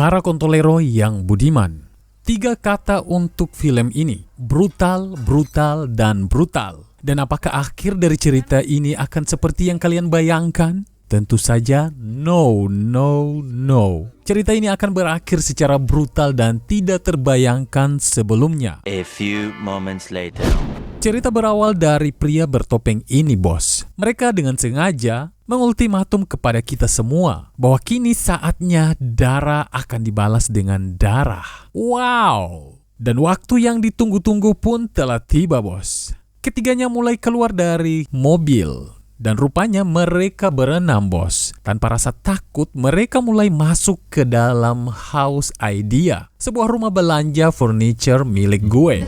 Para kontolero yang budiman. 3 kata untuk film ini: brutal, brutal, dan brutal. Dan apakah akhir dari cerita ini akan seperti yang kalian bayangkan? Tentu saja no. Cerita ini akan berakhir secara brutal dan tidak terbayangkan sebelumnya. A few moments later. Cerita berawal dari pria bertopeng ini, bos. Mereka dengan sengaja mengultimatum kepada kita semua bahwa kini saatnya darah akan dibalas dengan darah. Wow! Dan waktu yang ditunggu-tunggu pun telah tiba, bos. Ketiganya mulai keluar dari mobil. Dan rupanya mereka berenam, bos. Tanpa rasa takut, mereka mulai masuk ke dalam House Idea, sebuah rumah belanja furniture milik gue.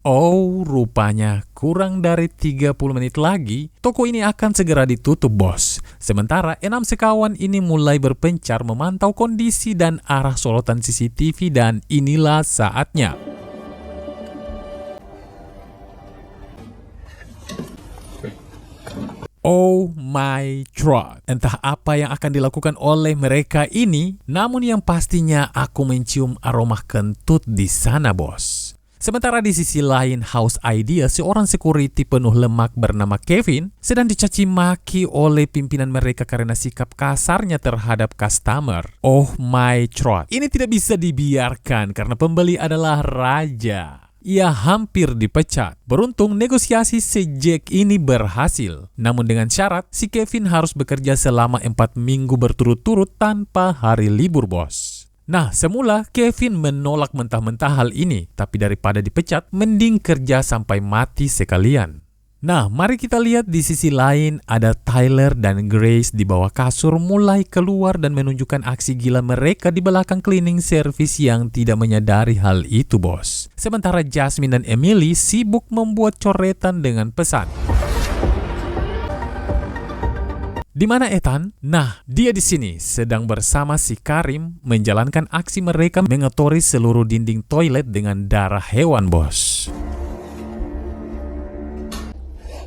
Oh, rupanya kurang dari 30 menit lagi, toko ini akan segera ditutup, bos. Sementara 6 sekawan ini mulai berpencar memantau kondisi dan arah sorotan CCTV, dan inilah saatnya. Oh my God, entah apa yang akan dilakukan oleh mereka ini, namun yang pastinya aku mencium aroma kentut di sana, bos. Sementara di sisi lain House Idea, seorang security penuh lemak bernama Kevin sedang dicaci maki oleh pimpinan mereka karena sikap kasarnya terhadap customer. Oh my God, ini tidak bisa dibiarkan karena pembeli adalah raja. Ia hampir dipecat. Beruntung negosiasi si Jack ini berhasil. Namun dengan syarat, si Kevin harus bekerja selama 4 minggu berturut-turut tanpa hari libur, bos. Nah, semula Kevin menolak mentah-mentah hal ini. Tapi daripada dipecat, mending kerja sampai mati sekalian. Nah, mari kita lihat di sisi lain ada Tyler dan Grace di bawah kasur mulai keluar dan menunjukkan aksi gila mereka di belakang cleaning service yang tidak menyadari hal itu, bos. Sementara Jasmine dan Emily sibuk membuat coretan dengan pesan. Di mana Ethan? Nah, dia di sini sedang bersama si Karim menjalankan aksi mereka mengotori seluruh dinding toilet dengan darah hewan, bos.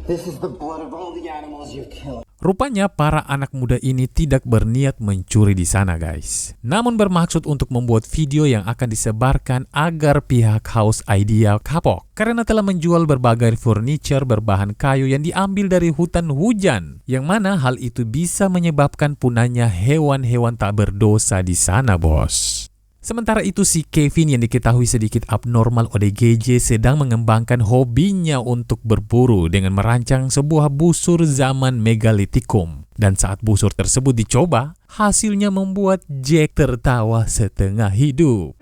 This is the blood of all the animals you killed. Rupanya para anak muda ini tidak berniat mencuri di sana, guys. Namun bermaksud untuk membuat video yang akan disebarkan agar pihak House Idea kapok. Karena telah menjual berbagai furniture berbahan kayu yang diambil dari hutan hujan. Yang mana hal itu bisa menyebabkan punahnya hewan-hewan tak berdosa di sana, bos. Sementara itu si Kevin yang diketahui sedikit abnormal ODGJ sedang mengembangkan hobinya untuk berburu dengan merancang sebuah busur zaman megalitikum. Dan saat busur tersebut dicoba, hasilnya membuat Jack tertawa setengah hidup.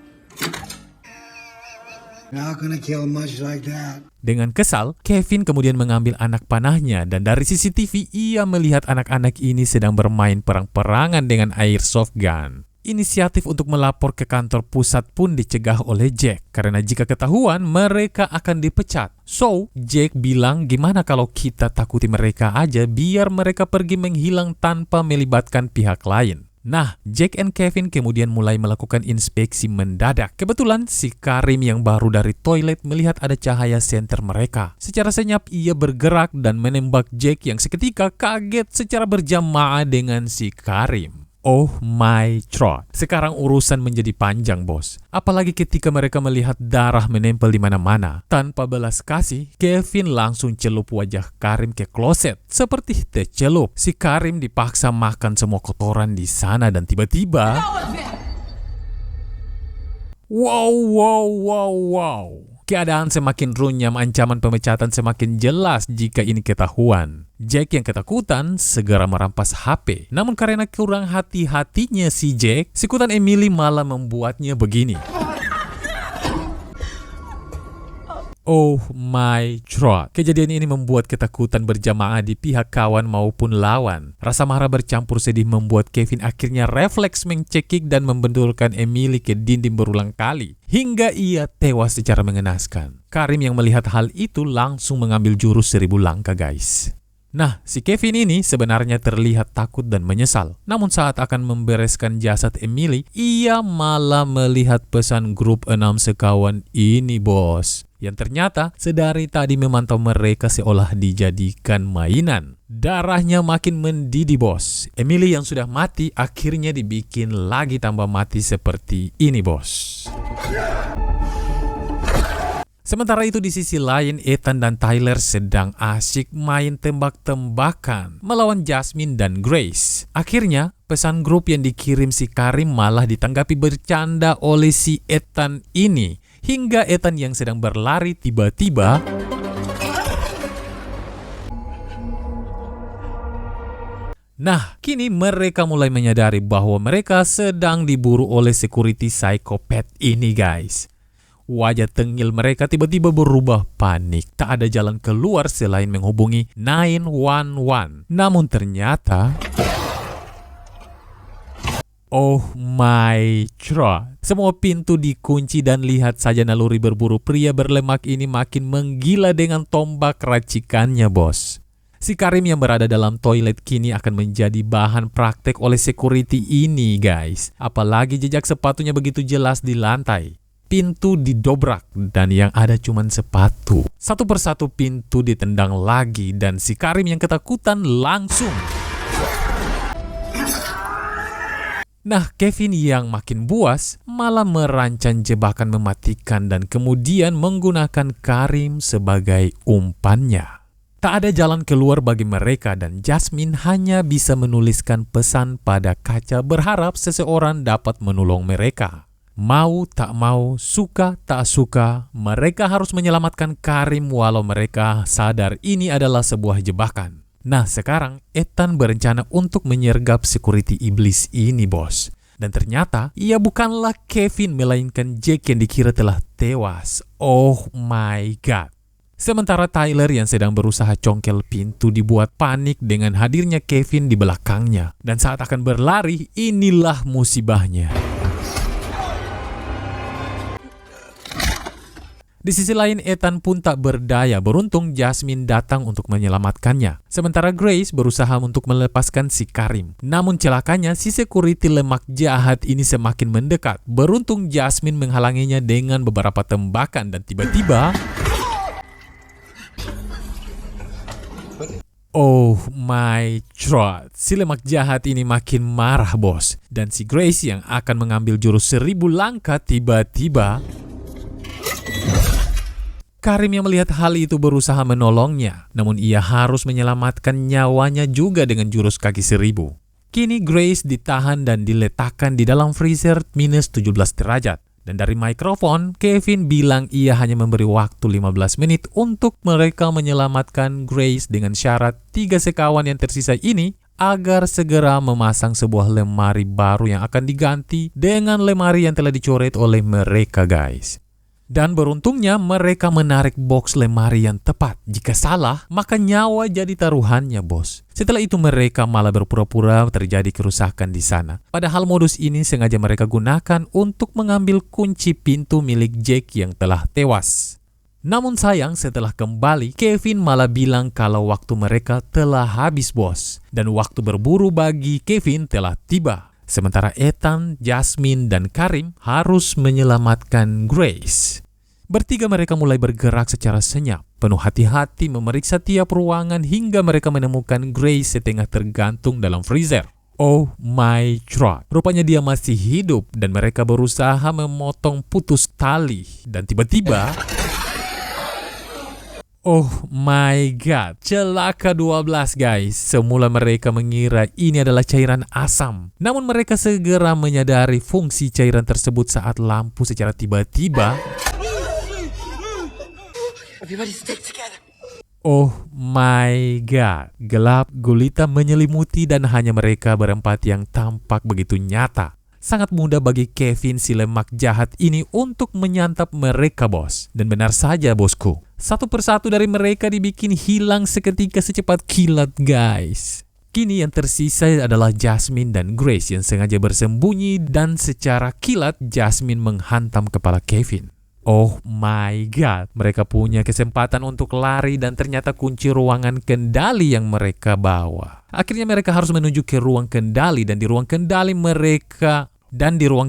Not gonna kill much like that. Dengan kesal, Kevin kemudian mengambil anak panahnya dan dari CCTV ia melihat anak-anak ini sedang bermain perang-perangan dengan airsoft gun. Inisiatif untuk melapor ke kantor pusat pun dicegah oleh Jack karena jika ketahuan mereka akan dipecat. So, Jack bilang gimana kalau kita takuti mereka aja biar mereka pergi menghilang tanpa melibatkan pihak lain. Nah, Jack and Kevin kemudian mulai melakukan inspeksi mendadak. Kebetulan si Karim yang baru dari toilet melihat ada cahaya senter mereka. Secara senyap ia bergerak dan menembak Jack yang seketika kaget secara berjamaah dengan si Karim. Oh my God. Sekarang urusan menjadi panjang, bos. Apalagi ketika mereka melihat darah menempel di mana-mana. Tanpa belas kasih, Kevin langsung celup wajah Karim ke kloset. Seperti tercelup, si Karim dipaksa makan semua kotoran di sana dan tiba-tiba... Wow. Keadaan semakin runyam, ancaman pemecatan semakin jelas jika ini ketahuan. Jack yang ketakutan segera merampas HP. Namun karena kurang hati-hatinya si Jack, sekutan Emily malah membuatnya begini. Oh my God. Kejadian ini membuat ketakutan berjamaah di pihak kawan maupun lawan. Rasa marah bercampur sedih membuat Kevin akhirnya refleks mencekik dan membendulkan Emily ke dinding berulang kali. Hingga ia tewas secara mengenaskan. Karim yang melihat hal itu langsung mengambil jurus 1000 langkah, guys. Nah, si Kevin ini sebenarnya terlihat takut dan menyesal. Namun saat akan membereskan jasad Emily, ia malah melihat pesan grup 6 sekawan ini, bos. yang ternyata sedari tadi memantau mereka seolah dijadikan mainan. Darahnya makin mendidih bos. Emily yang sudah mati akhirnya dibikin lagi tambah mati seperti ini bos. Sementara itu di sisi lain, Ethan dan Tyler sedang asyik main tembak-tembakan melawan Jasmine dan Grace. Akhirnya, pesan grup yang dikirim si Karim malah ditanggapi bercanda oleh si Ethan ini. Hingga Ethan yang sedang berlari tiba-tiba Nah, kini mereka mulai menyadari bahwa mereka sedang diburu oleh security psikopat ini guys. Wajah tengil mereka tiba-tiba berubah panik. Tak ada jalan keluar selain menghubungi 911. Namun ternyata, oh my god, semua pintu dikunci dan lihat saja naluri berburu pria berlemak ini makin menggila dengan tombak racikannya bos. Si Karim yang berada dalam toilet kini akan menjadi bahan praktek oleh security ini guys. Apalagi jejak sepatunya begitu jelas di lantai. Pintu didobrak dan yang ada cuman sepatu. Satu persatu pintu ditendang lagi dan si Karim yang ketakutan langsung. Nah, Kevin yang makin buas malah merancang jebakan mematikan dan kemudian menggunakan Karim sebagai umpannya. Tak ada jalan keluar bagi mereka dan Jasmine hanya bisa menuliskan pesan pada kaca berharap seseorang dapat menolong mereka. Mau tak mau, suka tak suka, mereka harus menyelamatkan Karim walau mereka sadar ini adalah sebuah jebakan. Nah sekarang Ethan berencana untuk menyergap security iblis ini bos. Dan ternyata ia bukanlah Kevin melainkan Jake yang dikira telah tewas. Oh my god. Sementara Tyler yang sedang berusaha congkel pintu dibuat panik dengan hadirnya Kevin di belakangnya. Dan saat akan berlari, inilah musibahnya. Di sisi lain, Ethan pun tak berdaya. Beruntung Jasmine datang untuk menyelamatkannya. Sementara Grace berusaha untuk melepaskan si Karim. Namun celakanya, si security lemak jahat ini semakin mendekat. Beruntung Jasmine menghalanginya dengan beberapa tembakan dan tiba-tiba... Oh my god, si lemak jahat ini makin marah bos. Dan si Grace yang akan mengambil jurus 1000 langkah tiba-tiba... Karim yang melihat hal itu berusaha menolongnya, namun ia harus menyelamatkan nyawanya juga dengan jurus kaki 1000. Kini Grace ditahan dan diletakkan di dalam freezer minus 17 derajat. Dan dari mikrofon, Kevin bilang ia hanya memberi waktu 15 menit untuk mereka menyelamatkan Grace dengan syarat 3 sekawan yang tersisa ini agar segera memasang sebuah lemari baru yang akan diganti dengan lemari yang telah dicoret oleh mereka guys. Dan beruntungnya mereka menarik box lemari yang tepat. Jika salah, maka nyawa jadi taruhannya bos. Setelah itu mereka malah berpura-pura terjadi kerusakan di sana. Padahal modus ini sengaja mereka gunakan untuk mengambil kunci pintu milik Jake yang telah tewas. Namun sayang setelah kembali, Kevin malah bilang kalau waktu mereka telah habis bos. Dan waktu berburu bagi Kevin telah tiba. Sementara Ethan, Jasmine, dan Karim harus menyelamatkan Grace. Bertiga mereka mulai bergerak secara senyap, penuh hati-hati memeriksa tiap ruangan hingga mereka menemukan Grace setengah tergantung dalam freezer. Oh my god, rupanya dia masih hidup dan mereka berusaha memotong putus tali. Dan tiba-tiba... Oh my god, celaka 12 guys. Semula mereka mengira ini adalah cairan asam. Namun mereka segera menyadari fungsi cairan tersebut saat lampu secara tiba-tiba. Oh my god, gelap gulita menyelimuti dan hanya mereka berempat yang tampak begitu nyata. Sangat mudah bagi Kevin si lemak jahat ini untuk menyantap mereka bos. Dan benar saja bosku. Satu persatu dari mereka dibikin hilang seketika secepat kilat guys. Kini yang tersisa adalah Jasmine dan Grace yang sengaja bersembunyi dan secara kilat Jasmine menghantam kepala Kevin. Oh my god, mereka punya kesempatan untuk lari dan ternyata kunci ruangan kendali yang mereka bawa. Akhirnya mereka harus menuju ke ruang kendali dan di ruang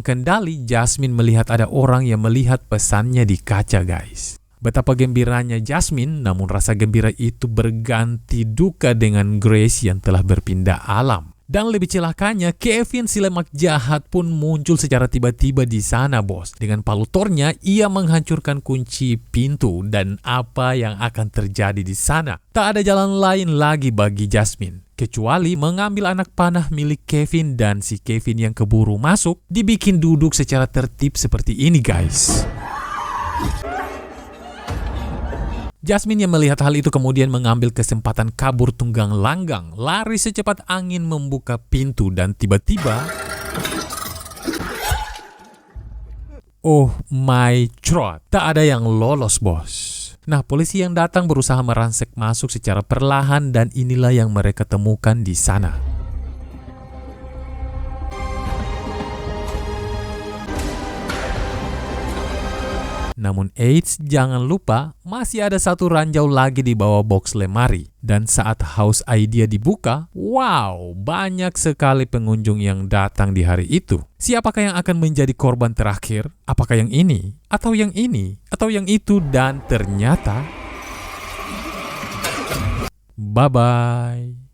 kendali Jasmine melihat ada orang yang melihat pesannya di kaca guys. Betapa gembiranya Jasmine, namun rasa gembira itu berganti duka dengan Grace yang telah berpindah alam. Dan lebih celakanya, Kevin si lemak jahat pun muncul secara tiba-tiba di sana, bos. Dengan palutornya, ia menghancurkan kunci pintu dan apa yang akan terjadi di sana. Tak ada jalan lain lagi bagi Jasmine, kecuali mengambil anak panah milik Kevin dan si Kevin yang keburu masuk dibikin duduk secara tertib seperti ini, guys. Jasmine yang melihat hal itu kemudian mengambil kesempatan kabur tunggang langgang, lari secepat angin membuka pintu dan tiba-tiba, oh my god, tak ada yang lolos, bos. Nah, polisi yang datang berusaha merangsek masuk secara perlahan dan inilah yang mereka temukan di sana. Namun eits, jangan lupa masih ada satu ranjau lagi di bawah box lemari. Dan saat house idea dibuka, wow, banyak sekali pengunjung yang datang di hari itu. Siapakah yang akan menjadi korban terakhir? Apakah yang ini? Atau yang ini? Atau yang itu? Dan ternyata, bye-bye.